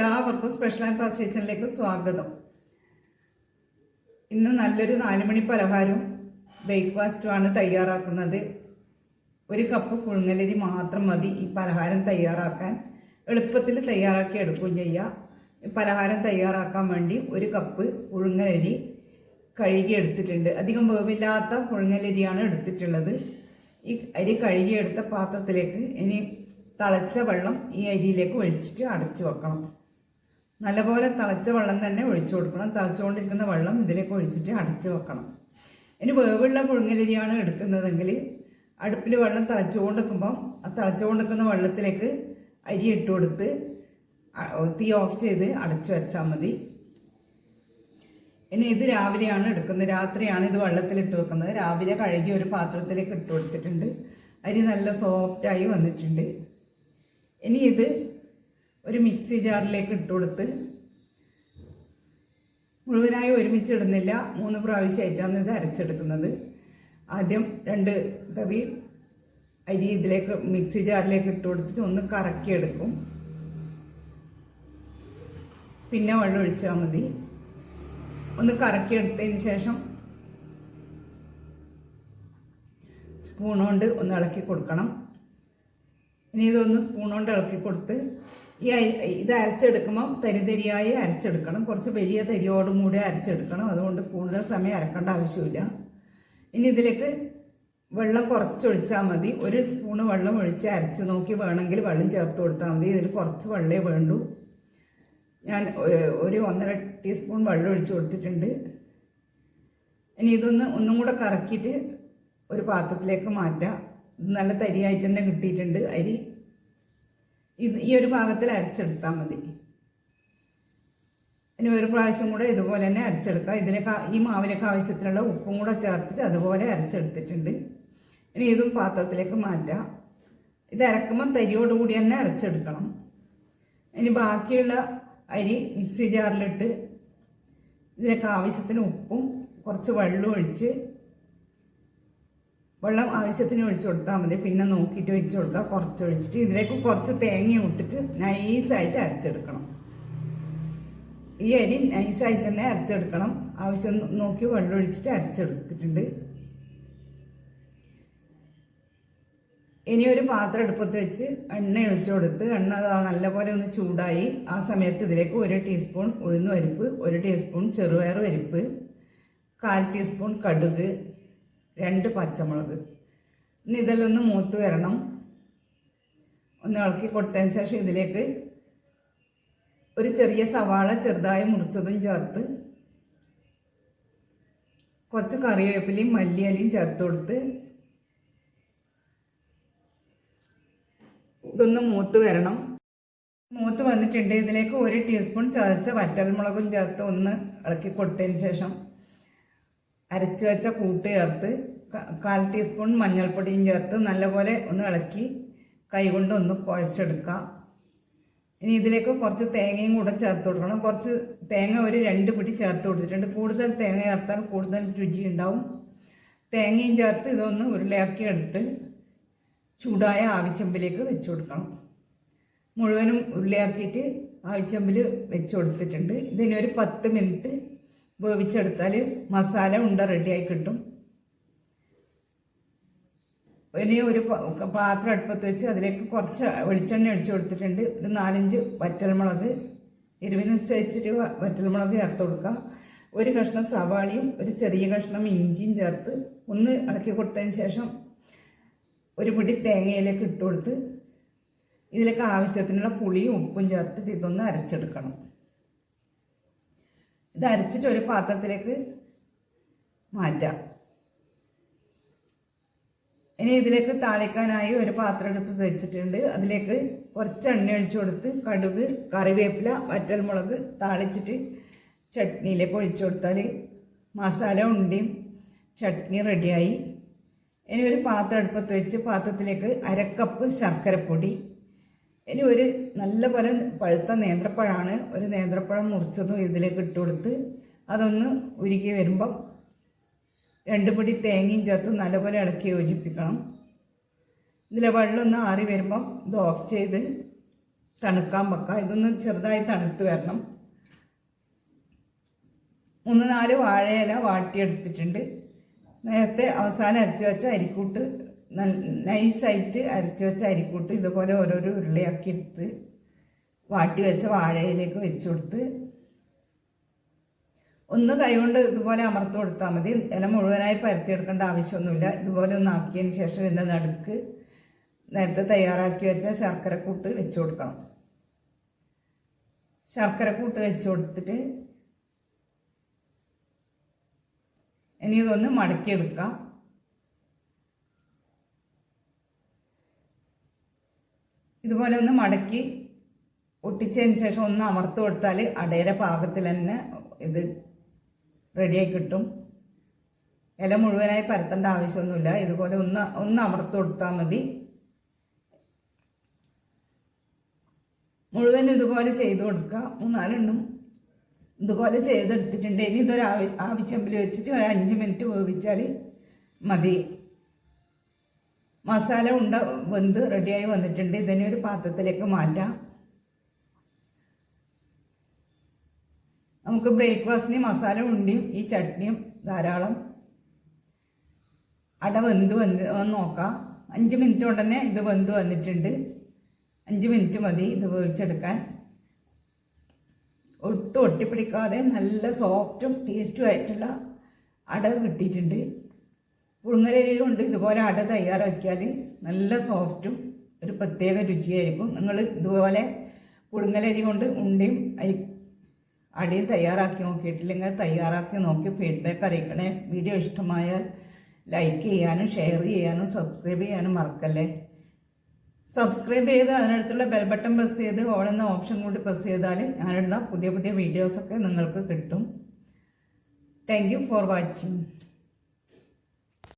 എല്ലാവർക്കും special and fast കിച്ചണിലേക്ക് സ്വാഗതം. ഇന്ന് നല്ലൊരു 4 മണി പലഹാരവും ബ്രേക്ക്ഫാസ്റ്റുമാണ് തയ്യാറാക്കുന്നത്. 1 കപ്പ് പുഴുങ്ങലരി മാത്രം മതി ഈ പലഹാരം തയ്യാറാക്കാൻ. എളുപ്പത്തിൽ തയ്യാറാക്കി എടുക്കുകയും ചെയ്യാം. പലഹാരം തയ്യാറാക്കാൻ വേണ്ടി 1 കപ്പ് പുഴുങ്ങലരി കഴുകി എടുത്തിട്ടുണ്ട്. അധികം വേവില്ലാത്ത പുഴുങ്ങലരിയാണ് എടുത്തിട്ടുള്ളത്. ഈ അരി കഴുകിയെടുത്ത പാത്രത്തിലേക്ക് ഇനി തിളച്ച വെള്ളം ഈ അരിയിലേക്ക് ഒഴിച്ചിട്ട് അടച്ചു വെക്കണം. നല്ലപോലെ തിളച്ച വെള്ളം തന്നെ ഒഴിച്ചു കൊടുക്കണം. തിളച്ചുകൊണ്ടിരിക്കുന്ന വെള്ളം ഇതിലേക്ക് ഒഴിച്ചിട്ട് അടച്ചു വെക്കണം. ഇനി വേവുള്ള പുഴുങ്ങലരിയാണ് എടുക്കുന്നതെങ്കിൽ അടുപ്പിൽ വെള്ളം തിളച്ചുകൊണ്ടിരിക്കുമ്പം ആ തിളച്ചുകൊണ്ടിരിക്കുന്ന വെള്ളത്തിലേക്ക് അരി ഇട്ട് കൊടുത്ത് തീ ഓഫ് ചെയ്ത് അടച്ചു വെച്ചാൽ മതി. ഇനി ഇത് രാവിലെയാണ് എടുക്കുന്നത്. രാത്രിയാണ് ഇത് വെള്ളത്തിലിട്ട് വെക്കുന്നത്. രാവിലെ കഴുകി ഒരു പാത്രത്തിലേക്ക് ഇട്ട് കൊടുത്തിട്ടുണ്ട്. അരി നല്ല സോഫ്റ്റായി വന്നിട്ടുണ്ട്. ഇനി ഇത് ഒരു മിക്സി ജാറിലേക്ക് ഇട്ട് കൊടുത്ത് മുഴുവനായി ഒരുമിച്ച് ഇടുന്നില്ല, 3 പ്രാവശ്യമായിട്ടാണ് ഇത് അരച്ചെടുക്കുന്നത്. ആദ്യം 2 തവി അരി ഇതിലേക്ക് മിക്സി ജാറിലേക്ക് ഇട്ട് കൊടുത്തിട്ട് ഒന്ന് കറക്കിയെടുക്കും. പിന്നെ വെള്ളം ഒഴിച്ചാൽ മതി. ഒന്ന് കറക്കിയെടുത്തതിന് ശേഷം സ്പൂൺ കൊണ്ട് ഒന്ന് ഇളക്കി കൊടുക്കണം. ഇനി ഇതൊന്ന് സ്പൂൺ കൊണ്ട് ഇളക്കി കൊടുത്ത് ഇത് അരച്ചെടുക്കുമ്പം തരിതരിയായി അരച്ചെടുക്കണം. കുറച്ച് വലിയ തരിയോടും കൂടി അരച്ചെടുക്കണം. അതുകൊണ്ട് കൂടുതൽ സമയം അരക്കേണ്ട ആവശ്യമില്ല. ഇനി ഇതിലേക്ക് വെള്ളം കുറച്ചൊഴിച്ചാൽ മതി. 1 സ്പൂണ് വെള്ളം ഒഴിച്ച് അരച്ച് നോക്കി വേണമെങ്കിൽ വെള്ളം ചേർത്ത് കൊടുത്താൽ മതി. ഇതിൽ കുറച്ച് വെള്ളമേ വേണ്ടൂ. ഞാൻ ഒരു 1.5 ടീസ്പൂൺ വെള്ളം ഒഴിച്ച് കൊടുത്തിട്ടുണ്ട്. ഇനി ഒന്നും കൂടെ കറക്കിയിട്ട് ഒരു പാത്രത്തിലേക്ക് മാറ്റാം. നല്ല തരിയായിട്ട് തന്നെ കിട്ടിയിട്ടുണ്ട് അരി. ഈ ഒരു പാകത്തിൽ അരച്ചെടുത്താൽ മതി. ഇനി ഒരു പ്രാവശ്യം കൂടെ ഇതുപോലെ തന്നെ അരച്ചെടുക്കാം. ഈ മാവിലേക്ക് ആവശ്യത്തിനുള്ള ഉപ്പും കൂടെ ചേർത്തിട്ട് അതുപോലെ അരച്ചെടുത്തിട്ടുണ്ട്. ഇനി ഇതും പാത്രത്തിലേക്ക് മാറ്റാം. ഇത് അരക്കുമ്പോൾ തരിയോടുകൂടി തന്നെ അരച്ചെടുക്കണം. ഇനി ബാക്കിയുള്ള അരി മിക്സി ജാറിലിട്ട് ഇതിലേക്ക് ആവശ്യത്തിന് ഉപ്പും കുറച്ച് വെള്ളം ഒഴിച്ച് വെള്ളം ആവശ്യത്തിന് ഒഴിച്ചു കൊടുത്താൽ മതി. പിന്നെ നോക്കിയിട്ട് ഒഴിച്ചു കൊടുക്കുക. കുറച്ച് ഒഴിച്ചിട്ട് ഇതിലേക്ക് കുറച്ച് തേങ്ങ ഇട്ടിട്ട് നൈസായിട്ട് അരച്ചെടുക്കണം. ഈ അരി നൈസായിട്ട് തന്നെ അരച്ചെടുക്കണം. ആവശ്യം നോക്കി വെള്ളം ഒഴിച്ചിട്ട് അരച്ചെടുത്തിട്ടുണ്ട്. ഇനി ഒരു പാത്രം അടുപ്പത്ത് വെച്ച് എണ്ണ ഒഴിച്ചു കൊടുത്ത് എണ്ണ നല്ലപോലെ ഒന്ന് ചൂടായി. ആ സമയത്ത് ഇതിലേക്ക് 1 ടീസ്പൂൺ ഉഴുന്ന് പരിപ്പ്, 1 ടീസ്പൂൺ ചെറുപയർ പരിപ്പ്, 1/4 ടീസ്പൂൺ കടുക്, 2 പച്ചമുളക്. ഇനി ഇതെല്ലാം ഒന്ന് മൂത്ത് വരണം. ഒന്ന് ഇളക്കി കൊടുത്തതിന് ശേഷം ഇതിലേക്ക് ഒരു ചെറിയ സവാള ചെറുതായി മുറിച്ചതും ചേർത്ത് കുറച്ച് കറിവേപ്പിലയും മല്ലിയിലയും ചേർത്ത് കൊടുത്ത് ഇതൊന്ന് മൂത്ത് വരണം. മൂത്ത് വന്നിട്ടുണ്ട്. ഇതിലേക്ക് 1 ടീസ്പൂൺ ചതച്ച വറ്റൽമുളകും ചേർത്ത് ഒന്ന് ഇളക്കി കൊടുത്തതിന് ശേഷം അരച്ച് വെച്ച കൂട്ട് ചേർത്ത് 1/4 ടീസ്പൂൺ മഞ്ഞൾപ്പൊടിയും ചേർത്ത് നല്ലപോലെ ഒന്ന് ഇളക്കി കൈകൊണ്ട് ഒന്ന് കുഴച്ചെടുക്കുക. ഇനി ഇതിലേക്ക് കുറച്ച് തേങ്ങയും കൂടെ ചേർത്ത് കൊടുക്കണം. കുറച്ച് തേങ്ങ ഒരു 2 പിടി ചേർത്ത് കൊടുത്തിട്ടുണ്ട്. കൂടുതൽ തേങ്ങ ചേർത്താൽ കൂടുതൽ രുചി ഉണ്ടാവും. തേങ്ങയും ചേർത്ത് ഇതൊന്ന് ഉരുളയാക്കി എടുത്ത് ചൂടായ ആവിച്ചമ്പിലേക്ക് വെച്ച് കൊടുക്കണം. മുഴുവനും ഉരുളയാക്കിയിട്ട് ആവിച്ചമ്പിൽ വെച്ച് കൊടുത്തിട്ടുണ്ട്. ഇതിനൊരു 10 മിനിറ്റ് വേവിച്ചെടുത്താൽ മസാല ഉണ്ട റെഡിയായി കിട്ടും. ഇനി ഒരു പാത്രം അടുപ്പത്ത് വെച്ച് അതിലേക്ക് കുറച്ച് വെളിച്ചെണ്ണ ഒഴിച്ച് കൊടുത്തിട്ടുണ്ട്. ഒരു 4-5 വറ്റൽമുളക്, എരിവിനനുസരിച്ചിട്ട് വറ്റൽമുളക് ചേർത്ത് കൊടുക്കുക. 1 കഷ്ണം സവാളയും ഒരു ചെറിയ കഷ്ണം ഇഞ്ചിയും ചേർത്ത് ഒന്ന് ഇളക്കി കൊടുത്തതിന് ശേഷം 1 പിടി തേങ്ങയിലേക്ക് ഇട്ട് കൊടുത്ത് ഇതിലേക്ക് ആവശ്യത്തിനുള്ള പുളിയും ഉപ്പും ചേർത്തിട്ട് ഇതൊന്ന് അരച്ചെടുക്കണം. ഇത് അരച്ചിട്ട് ഒരു പാത്രത്തിലേക്ക് മാറ്റാം. ഇനി ഇതിലേക്ക് താളിക്കാനായി ഒരു പാത്രം എടുത്ത് വെച്ചിട്ടുണ്ട്. അതിലേക്ക് കുറച്ച് എണ്ണ ഒഴിച്ചു കൊടുത്ത് കടുക്, കറിവേപ്പില, വറ്റൽമുളക് താളിച്ചിട്ട് ചട്നിയിലേക്ക് ഒഴിച്ചു കൊടുത്താൽ മസാല ഉണ്ടിയും ചട്നി റെഡിയായി. ഇനി ഒരു പാത്രം അടുപ്പത്ത് വെച്ച് പാത്രത്തിലേക്ക് 1/2 കപ്പ് ശർക്കരപ്പൊടി, ഇനി ഒരു നല്ലപോലെ പഴുത്ത നേന്ത്രപ്പഴമാണ്, ഒരു നേന്ത്രപ്പഴം മുറിച്ചതും ഇതിലേക്ക് ഇട്ട് കൊടുത്ത് അതൊന്ന് ഉരുക്കി വരുമ്പം 2 പിടി തേങ്ങയും ചേർത്ത് നല്ലപോലെ ഇളക്കി യോജിപ്പിക്കണം. ഇതിലെ വെള്ളം ഒന്ന് ആറി വരുമ്പം ഇത് ഓഫ് ചെയ്ത് തണുക്കാൻ വെക്കാം. ഇതൊന്ന് ചെറുതായി തണുത്ത് വരണം. 3-4 വാഴയില വാട്ടിയെടുത്തിട്ടുണ്ട്. നേരത്തെ അവസാനം അരച്ച് വെച്ച അരിക്കൂട്ട്, നൈസായിട്ട് അരച്ച് വെച്ച അരിക്കൂട്ട് ഇതുപോലെ ഓരോരോ ഉരുളയാക്കി എടുത്ത് വാട്ടി വെച്ച വാഴയിലേക്ക് വെച്ച് കൊടുത്ത് ഒന്ന് കൈകൊണ്ട് ഇതുപോലെ അമർത്ത് കൊടുത്താൽ മതി. ഇല മുഴുവനായി പരത്തിയെടുക്കേണ്ട ആവശ്യമൊന്നുമില്ല. ഇതുപോലെ ഒന്ന് ആക്കിയതിന് ശേഷം ഇതിൻ്റെ നടുക്ക് നേരത്തെ തയ്യാറാക്കി വെച്ച ശർക്കരക്കൂട്ട് വെച്ച് കൊടുക്കണം. ശർക്കരക്കൂട്ട് വെച്ച് കൊടുത്തിട്ട് ഇനി ഇതൊന്ന് മടക്കിയെടുക്കാം. ഇതുപോലെ ഒന്ന് മടക്കി ഒട്ടിച്ചതിന് ശേഷം ഒന്ന് അമർത്ത് കൊടുത്താൽ അടയുടെ പാകത്തിൽ തന്നെ ഇത് റെഡിയായി കിട്ടും. ഇല മുഴുവനായി പരത്തേണ്ട ആവശ്യമൊന്നുമില്ല. ഇതുപോലെ ഒന്ന് അമർത്ത് കൊടുത്താൽ മതി. മുഴുവൻ ഇതുപോലെ ചെയ്ത് കൊടുക്കുക. 3-4 ഇതുപോലെ ചെയ്തെടുത്തിട്ടുണ്ട്. ഇനി ഇതൊരു ആവിച്ചെമ്പിൽ വെച്ചിട്ട് ഒരു 5 മിനിറ്റ് വേവിച്ചാൽ മതി. മസാല ഉണ്ട വെന്ത് റെഡിയായി വന്നിട്ടുണ്ട്. ഇതിനെ ഒരു പാത്രത്തിലേക്ക് മാറ്റാം. നമുക്ക് ബ്രേക്ക്ഫാസ്റ്റിന് മസാല ഉണ്ടിയും ഈ ചട്നിയും ധാരാളം. അട വെന്ത് നോക്കാം. 5 മിനിറ്റ് കൊണ്ട് തന്നെ ഇത് വെന്ത് വന്നിട്ടുണ്ട്. 5 മിനിറ്റ് മതി ഇത് വേവിച്ചെടുക്കാൻ. ഒട്ടും ഒട്ടിപ്പിടിക്കാതെ നല്ല സോഫ്റ്റും ടേസ്റ്റും ആയിട്ടുള്ള അട കിട്ടിയിട്ടുണ്ട്. പുഴുങ്ങലരി കൊണ്ട് ഇതുപോലെ അട തയ്യാറാക്കിയാൽ നല്ല സോഫ്റ്റും ഒരു പ്രത്യേക രുചിയായിരിക്കും. നിങ്ങൾ ഇതുപോലെ പുഴുങ്ങലരി കൊണ്ട് ഉണ്ടിയും അടയും തയ്യാറാക്കി നോക്കിയിട്ടില്ലെങ്കിൽ തയ്യാറാക്കി നോക്കി ഫീഡ്ബാക്ക് അറിയിക്കണേ. വീഡിയോ ഇഷ്ടമായാൽ ലൈക്ക് ചെയ്യാനും ഷെയർ ചെയ്യാനും സബ്സ്ക്രൈബ് ചെയ്യാനും മറക്കല്ലേ. സബ്സ്ക്രൈബ് ചെയ്ത് അതിനടുത്തുള്ള ബെൽ ബട്ടൺ പ്രസ് ചെയ്ത് ഓൾ എന്ന ഓപ്ഷൻ കൂടി പ്രസ് ചെയ്താൽ ഞാനിടുന്ന പുതിയ വീഡിയോസൊക്കെ നിങ്ങൾക്ക് കിട്ടും. Thank you for watching.